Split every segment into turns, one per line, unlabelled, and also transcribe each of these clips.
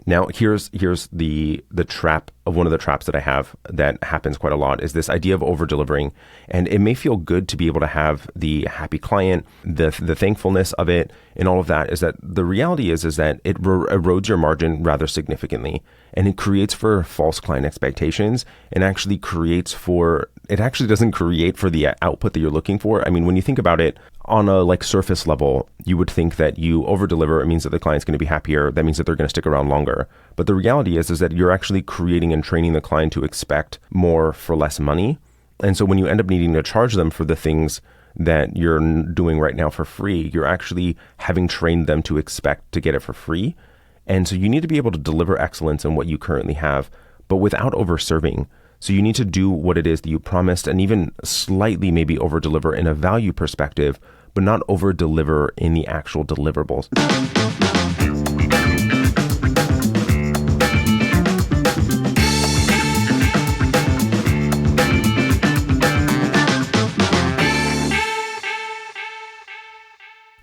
Now, here's the trap of one of the traps that I have that happens quite a lot is this idea of over delivering. And it may feel good to be able to have the happy client, the thankfulness of it, and all of that. Is that the reality is that it erodes your margin rather significantly, and it creates for false client expectations, and it actually doesn't create for the output that you're looking for. I mean, when you think about it on a surface level, you would think that you over deliver. It means that the client's going to be happier. That means that they're going to stick around longer. But the reality is that you're actually creating and training the client to expect more for less money. And so when you end up needing to charge them for the things that you're doing right now for free, you're actually having trained them to expect to get it for free. And so you need to be able to deliver excellence in what you currently have, but without overserving. So you need to do what it is that you promised, and even slightly maybe over deliver in a value perspective, but not over deliver in the actual deliverables.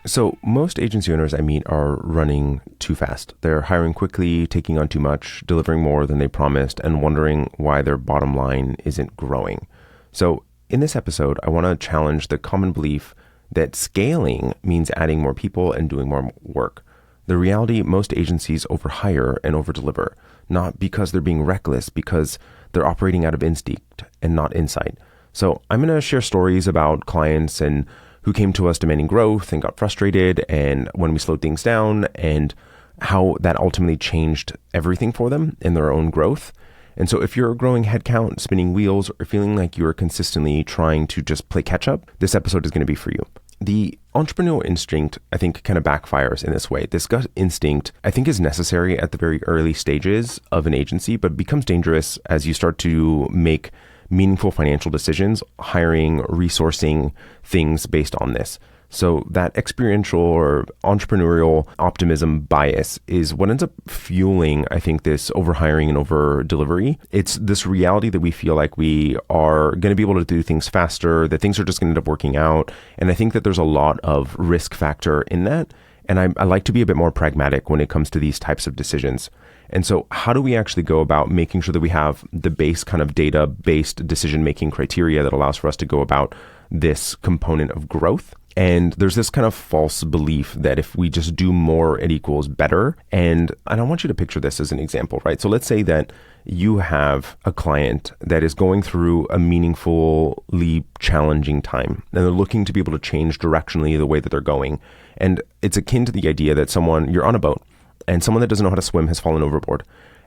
So most agency owners I meet are running too fast. They're hiring quickly, taking on too much, delivering more than they promised, and wondering why their bottom line isn't growing. So in this episode, I want to challenge the common belief that scaling means adding more people and doing more work. The reality, most agencies overhire and overdeliver, not because they're being reckless, because they're operating out of instinct and not insight. So I'm going to share stories about clients and who came to us demanding growth and got frustrated, and when we slowed things down, and how that ultimately changed everything for them in their own growth. And so if you're growing headcount, spinning wheels, or feeling like you're consistently trying to just play catch up, this episode is going to be for you. The entrepreneurial instinct, I think, kind of backfires in this way. This gut instinct, I think, is necessary at the very early stages of an agency, but becomes dangerous as you start to make meaningful financial decisions, hiring, resourcing things based on this. So that experiential or entrepreneurial optimism bias is what ends up fueling, I think, this overhiring and over delivery. It's this reality that we feel like we are going to be able to do things faster, that things are just going to end up working out. And I think that there's a lot of risk factor in that. And I like to be a bit more pragmatic when it comes to these types of decisions. And so how do we actually go about making sure that we have the base kind of data-based decision-making criteria that allows for us to go about this component of growth? And there's this kind of false belief that if we just do more, it equals better. And I want you to picture this as an example, right? So let's say that you have a client that is going through a meaningfully challenging time, and they're looking to be able to change directionally the way that they're going. And it's akin to the idea that you're on a boat, and someone that doesn't know how to swim has fallen overboard.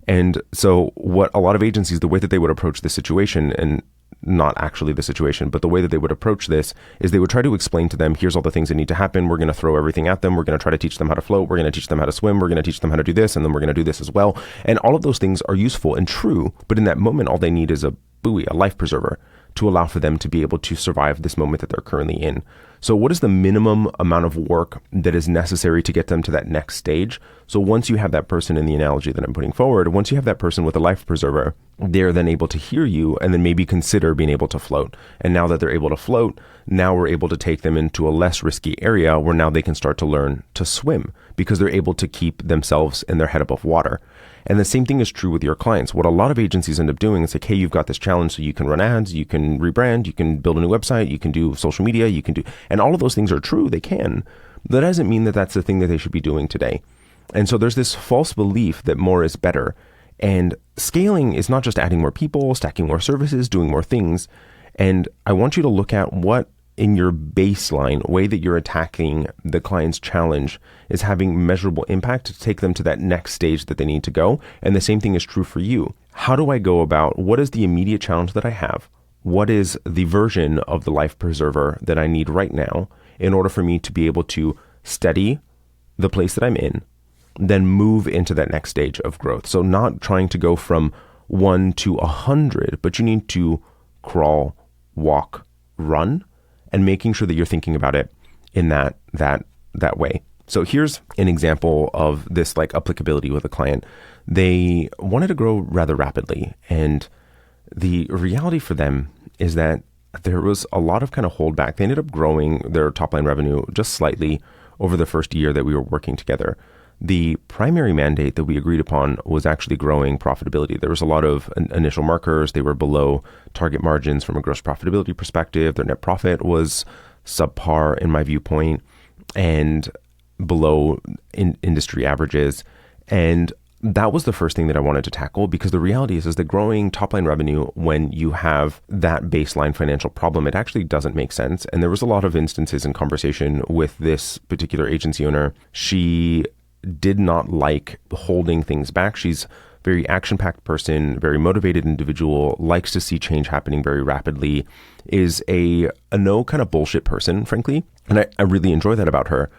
And so what a lot of agencies, the way that they would approach this situation, and not actually the situation, but the way that they would approach this is they would try to explain to them, here's all the things that need to happen. We're going to throw everything at them. We're going to try to teach them how to float. We're going to teach them how to swim. We're going to teach them how to do this. And then we're going to do this as well. And all of those things are useful and true. But in that moment, all they need is a buoy, a life preserver, to allow for them to be able to survive this moment that they're currently in. So what is the minimum amount of work that is necessary to get them to that next stage? So once you have that person in the analogy that I'm putting forward, once you have that person with a life preserver, they're then able to hear you and then maybe consider being able to float. And now that they're able to float, now we're able to take them into a less risky area where now they can start to learn to swim because they're able to keep themselves in their head above water. And the same thing is true with your clients. What a lot of agencies end up doing is like, hey, you've got this challenge, so you can run ads, you can rebrand, you can build a new website, you can do social media, and all of those things are true, they can. That doesn't mean that that's the thing that they should be doing today. And so there's this false belief that more is better. And scaling is not just adding more people, stacking more services, doing more things. And I want you to look at what in your baseline way that you're attacking the client's challenge is having measurable impact to take them to that next stage that they need to go. And the same thing is true for you. How do I go about what is the immediate challenge that I have? What is the version of the life preserver that I need right now in order for me to be able to steady the place that I'm in, then move into that next stage of growth? So not trying to go from 1 to 100, but you need to crawl, walk, run, and making sure that you're thinking about it in that way. So here's an example of this applicability with a client. They wanted to grow rather rapidly, and the reality for them is that there was a lot of kind of holdback. They ended up growing their top line revenue just slightly over the first year that we were working together. The primary mandate that we agreed upon was actually growing profitability. There was a lot of initial markers. They were below target margins from a gross profitability perspective. Their net profit was subpar in my viewpoint and below industry averages. And that was the first thing that I wanted to tackle, because the reality is that growing top line revenue when you have that baseline financial problem, it actually doesn't make sense. And there was a lot of instances in conversation with this particular agency owner. She did not like holding things back. She's a very action-packed person, very motivated individual, likes to see change happening very rapidly, is a no kind of bullshit person, frankly. And I really enjoy that about her.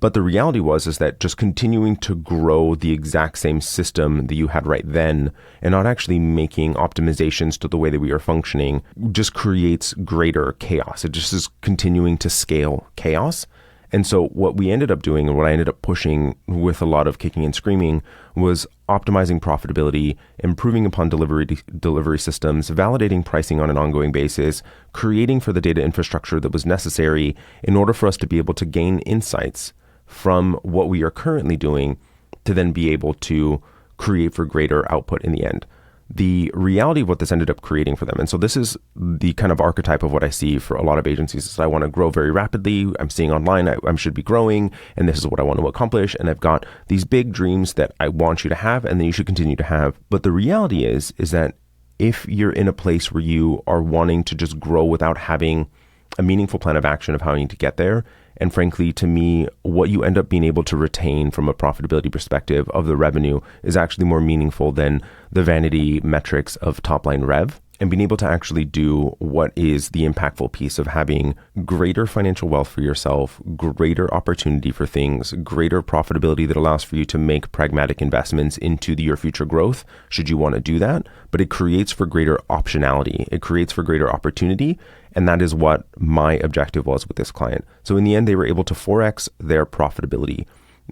But the reality is that just continuing to grow the exact same system that you had right then and not actually making optimizations to the way that we are functioning just creates greater chaos. It just is continuing to scale chaos. And so what we ended up doing, and what I ended up pushing with a lot of kicking and screaming, was optimizing profitability, improving upon delivery systems, validating pricing on an ongoing basis, creating for the data infrastructure that was necessary in order for us to be able to gain insights from what we are currently doing to then be able to create for greater output in the end. The reality of what this ended up creating for them. And so this is the kind of archetype of what I see for a lot of agencies. Is I want to grow very rapidly. I'm seeing online, I should be growing, and this is what I want to accomplish. And I've got these big dreams that I want you to have, and then you should continue to have. But the reality is that if you're in a place where you are wanting to just grow without having a meaningful plan of action of how you need to get there, and frankly, to me, what you end up being able to retain from a profitability perspective of the revenue is actually more meaningful than the vanity metrics of top line rev. And being able to actually do what is the impactful piece of having greater financial wealth for yourself, greater opportunity for things, greater profitability that allows for you to make pragmatic investments into your future growth, should you want to do that. But it creates for greater optionality. It creates for greater opportunity. And that is what my objective was with this client. So in the end, they were able to 4x their profitability,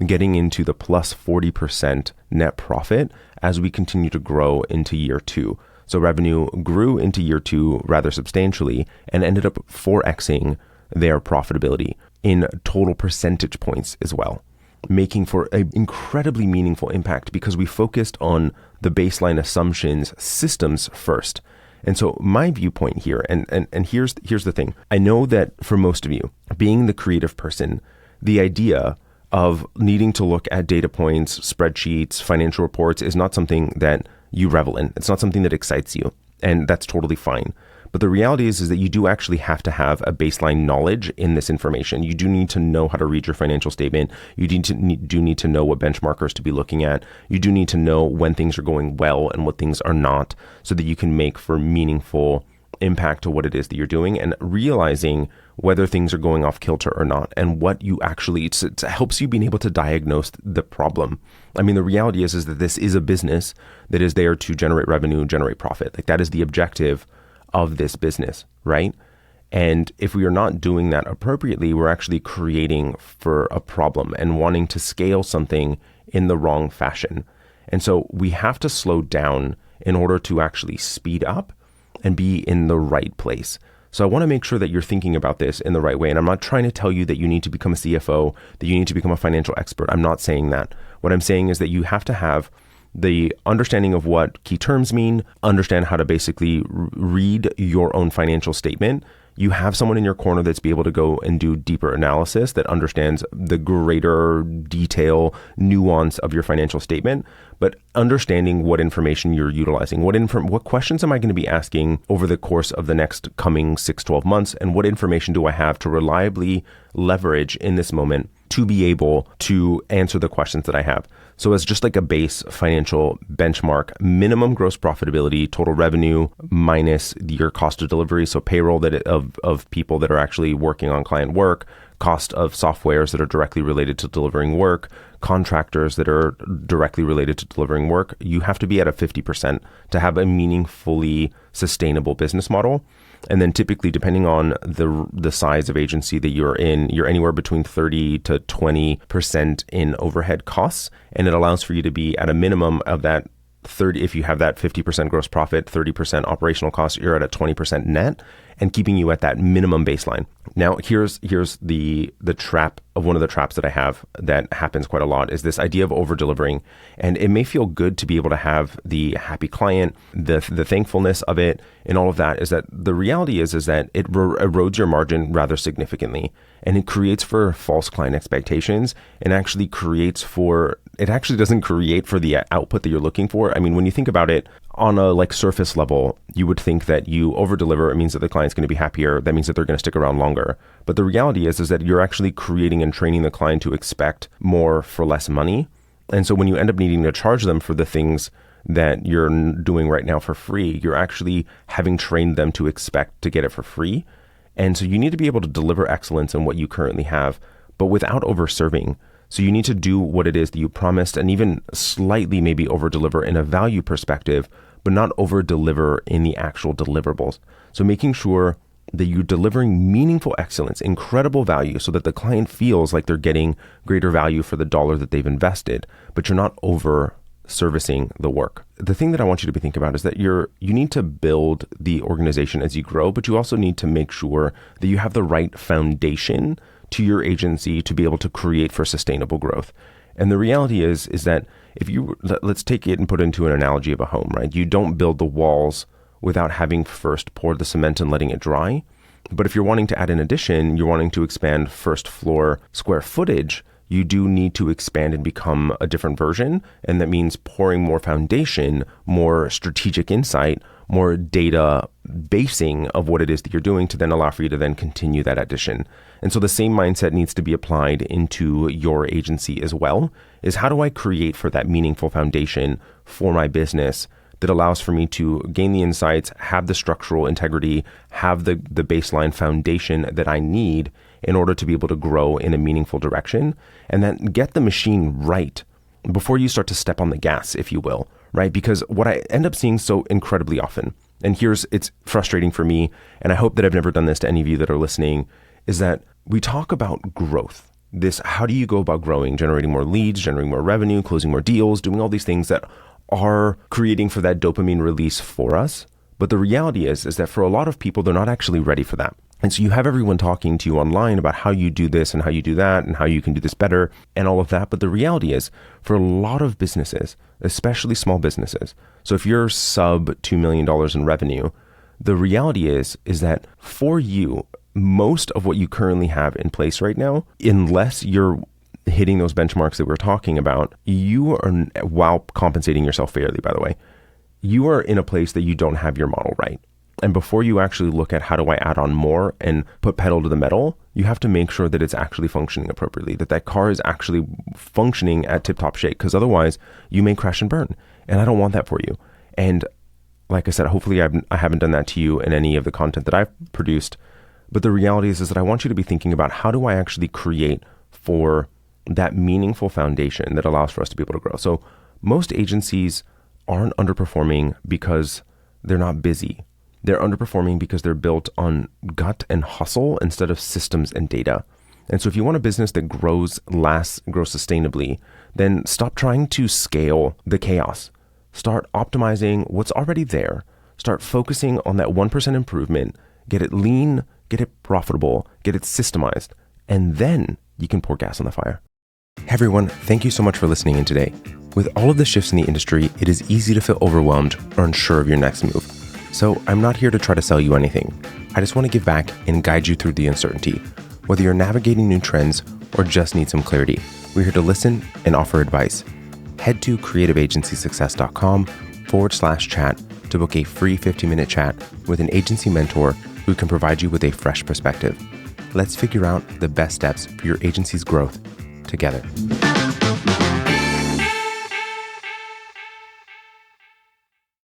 getting into the plus 40% net profit as we continue to grow into year 2. So revenue grew into year 2 rather substantially and ended up 4xing their profitability in total percentage points as well, making for an incredibly meaningful impact because we focused on the baseline assumptions systems first. And so my viewpoint here, and here's the thing. I know that for most of you, being the creative person, the idea of needing to look at data points, spreadsheets, financial reports is not something that you revel in. It's not something that excites you, and that's totally fine. But the reality is that you do actually have to have a baseline knowledge in this information. You do need to know how to read your financial statement. You do need to know what benchmarkers to be looking at. You do need to know when things are going well and what things are not, so that you can make for meaningful impact to what it is that you're doing, and realizing whether things are going off kilter or not, and what you actually, it helps you being able to diagnose the problem. I mean, the reality is that this is a business that is there to generate revenue, generate profit. Like, that is the objective of this business, right? And if we are not doing that appropriately, we're actually creating for a problem and wanting to scale something in the wrong fashion. And so we have to slow down in order to actually speed up and be in the right place. So I want to make sure that you're thinking about this in the right way. And I'm not trying to tell you that you need to become a CFO, that you need to become a financial expert. I'm not saying that. What I'm saying is that you have to have the understanding of what key terms mean, understand how to basically read your own financial statement. You have someone in your corner that's be able to go and do deeper analysis that understands the greater detail, nuance of your financial statement, but understanding what information you're utilizing, what questions am I going to be asking over the course of the next coming 6-12 months, and what information do I have to reliably leverage in this moment to be able to answer the questions that I have. So as just like a base financial benchmark, minimum gross profitability, total revenue minus your cost of delivery. So payroll of people that are actually working on client work, cost of softwares that are directly related to delivering work, contractors that are directly related to delivering work. You have to be at a 50% to have a meaningfully sustainable business model. And then typically, depending on the size of agency that you're in, you're anywhere between 30 to 20% in overhead costs. And it allows for you to be at a minimum of that 30, if you have that 50% gross profit, 30% operational costs, you're at a 20% net, and keeping you at that minimum baseline. Now, here's the trap of one of the traps that I have that happens quite a lot is this idea of over delivering. And it may feel good to be able to have the happy client, the thankfulness of it, and all of that. Is that the reality is that it erodes your margin rather significantly, and it creates for false client expectations, and actually it actually doesn't create for the output that you're looking for. I mean, when you think about it on a surface level, you would think that you over deliver. It means that the client's going to be happier. That means that they're going to stick around longer. But the reality is that you're actually creating and training the client to expect more for less money. And so when you end up needing to charge them for the things that you're doing right now for free, you're actually having trained them to expect to get it for free. And so you need to be able to deliver excellence in what you currently have, but without overserving. So you need to do what it is that you promised, and even slightly maybe over deliver in a value perspective, but not over deliver in the actual deliverables. So making sure that you're delivering meaningful excellence, incredible value, so that the client feels like they're getting greater value for the dollar that they've invested, but you're not over servicing the work. The thing that I want you to be thinking about is that you need to build the organization as you grow, but you also need to make sure that you have the right foundation to your agency to be able to create for sustainable growth. And the reality is that if let's take it and put it into an analogy of a home, right? You don't build the walls without having first poured the cement and letting it dry. But if you're wanting to add an addition, you're wanting to expand first floor square footage, you do need to expand and become a different version. And that means pouring more foundation, more strategic insight, more data basing of what it is that you're doing to then allow for you to then continue that addition. And so the same mindset needs to be applied into your agency as well, is how do I create for that meaningful foundation for my business that allows for me to gain the insights, have the structural integrity, have the baseline foundation that I need in order to be able to grow in a meaningful direction, and then get the machine right before you start to step on the gas, if you will, right? Because what I end up seeing so incredibly often, and it's frustrating for me, and I hope that I've never done this to any of you that are listening, is that we talk about growth. How do you go about growing, generating more leads, generating more revenue, closing more deals, doing all these things that are creating for that dopamine release for us. But the reality is that for a lot of people, they're not actually ready for that. And so you have everyone talking to you online about how you do this and how you do that and how you can do this better and all of that. But the reality is for a lot of businesses, especially small businesses, so if you're sub $2 million in revenue, the reality is that for you, most of what you currently have in place right now, unless you're hitting those benchmarks that we're talking about, you are, while compensating yourself fairly, by the way, you are in a place that you don't have your model right. And before you actually look at how do I add on more and put pedal to the metal, you have to make sure that it's actually functioning appropriately, that car is actually functioning at tip-top shape, because otherwise you may crash and burn. And I don't want that for you. And like I said, hopefully I haven't done that to you in any of the content that I've produced. But the reality is that I want you to be thinking about how do I actually create for that meaningful foundation that allows for us to be able to grow. So most agencies aren't underperforming because they're not busy. They're underperforming because they're built on gut and hustle instead of systems and data. And so if you want a business that grows sustainably, then stop trying to scale the chaos. Start optimizing what's already there. Start focusing on that 1% improvement. Get it lean, get it profitable, get it systemized, and then you can pour gas on the fire. Hey everyone, thank you so much for listening in today. With all of the shifts in the industry, it is easy to feel overwhelmed or unsure of your next move. So I'm not here to try to sell you anything. I just want to give back and guide you through the uncertainty. Whether you're navigating new trends or just need some clarity, we're here to listen and offer advice. Head to creativeagencysuccess.com/chat to book a free 15-minute chat with an agency mentor who can provide you with a fresh perspective. Let's figure out the best steps for your agency's growth together.